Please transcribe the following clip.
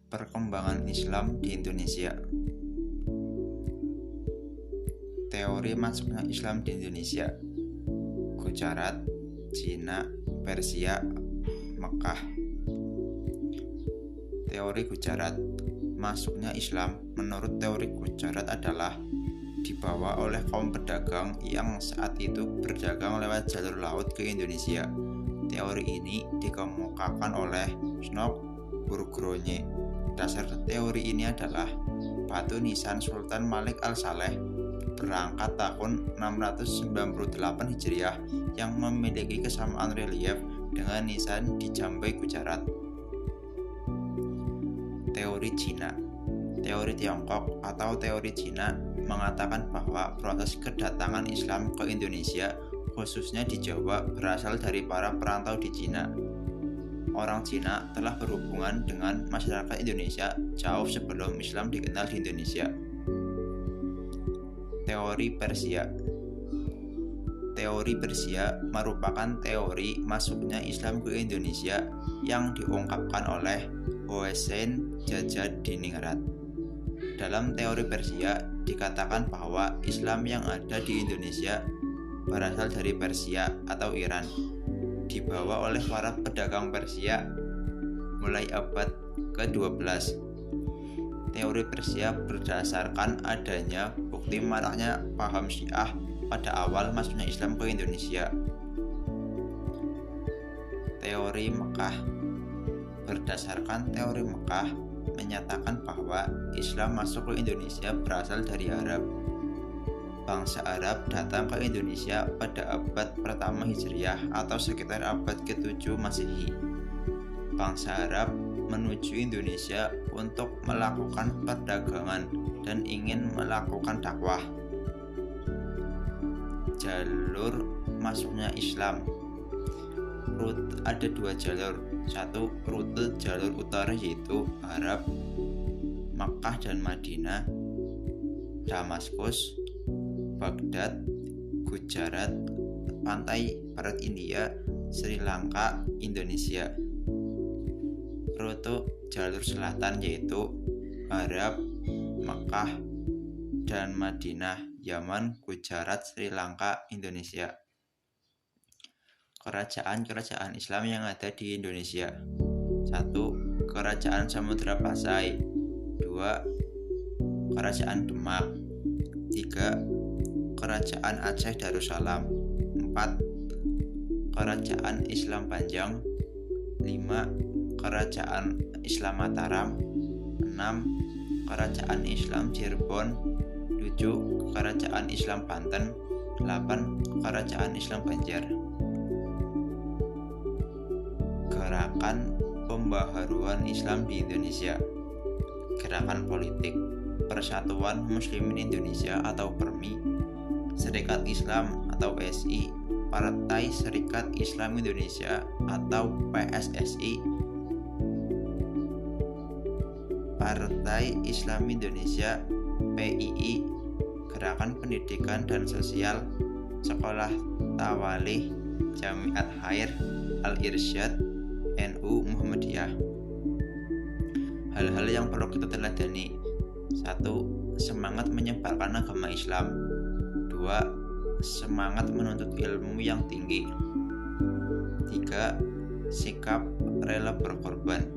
Perkembangan Islam di Indonesia. Teori masuknya Islam di Indonesia. Gujarat, Cina, Persia, Mekah. Teori Gujarat. Masuknya Islam menurut teori Gujarat adalah dibawa oleh kaum pedagang yang saat itu berdagang lewat jalur laut ke Indonesia. Teori ini dikemukakan oleh Snok Burgronye. Dasar teori ini adalah batu nisan Sultan Malik Al-Saleh berangkat tahun 698 Hijriah yang memiliki kesamaan relief dengan nisan di Jambi, Gujarat. Teori Cina. Teori Tiongkok atau teori Cina mengatakan bahwa proses kedatangan Islam ke Indonesia, khususnya di Jawa, berasal dari para perantau di Cina. Orang Cina telah berhubungan dengan masyarakat Indonesia jauh sebelum Islam dikenal di Indonesia. Teori Persia. Teori Persia merupakan teori masuknya Islam ke Indonesia yang diungkapkan oleh Hossein Jajadiningrat. Dalam teori Persia dikatakan bahwa Islam yang ada di Indonesia berasal dari Persia atau Iran, dibawa oleh para pedagang Persia mulai abad ke-12. Teori Persia berdasarkan adanya bukti maraknya paham Syiah pada awal masuknya Islam ke Indonesia. Teori Mekah. Berdasarkan teori Mekah menyatakan bahwa Islam masuk ke Indonesia berasal dari Arab. Bangsa Arab datang ke Indonesia pada abad pertama Hijriah atau sekitar abad ke-7 Masehi. Bangsa Arab menuju Indonesia untuk melakukan perdagangan dan ingin melakukan dakwah. Jalur masuknya Islam. Ada dua jalur. Satu, rute jalur utara yaitu Arab, Makkah dan Madinah, Damaskus, Baghdad, Gujarat, pantai barat India, Sri Lanka, Indonesia. Rute jalur selatan yaitu Arab, Makkah, dan Madinah, Yaman, Gujarat, Sri Lanka, Indonesia. Kerajaan-kerajaan Islam yang ada di Indonesia. 1. Kerajaan Samudra Pasai. 2. Kerajaan Demak. 3. Kerajaan Aceh Darussalam. 4. Kerajaan Islam Panjang. 5. Kerajaan Islam Mataram. 6. Kerajaan Islam Cirebon. 7. Kerajaan Islam Banten. 8. Kerajaan Islam Banjar. Gerakan Pembaharuan Islam di Indonesia. Gerakan politik Persatuan Muslimin Indonesia atau PERMI, Serikat Islam atau SI, Partai Serikat Islam Indonesia atau PSSI, Partai Islam Indonesia PII, Gerakan Pendidikan dan Sosial, Sekolah Tawalih, Jamiat Khair Al-Irsyad, NU Muhammadiyah. Hal-hal yang perlu kita teladani. 1. Semangat menyebarkan agama Islam. 2. Semangat menuntut ilmu yang tinggi. 3. Sikap rela berkorban.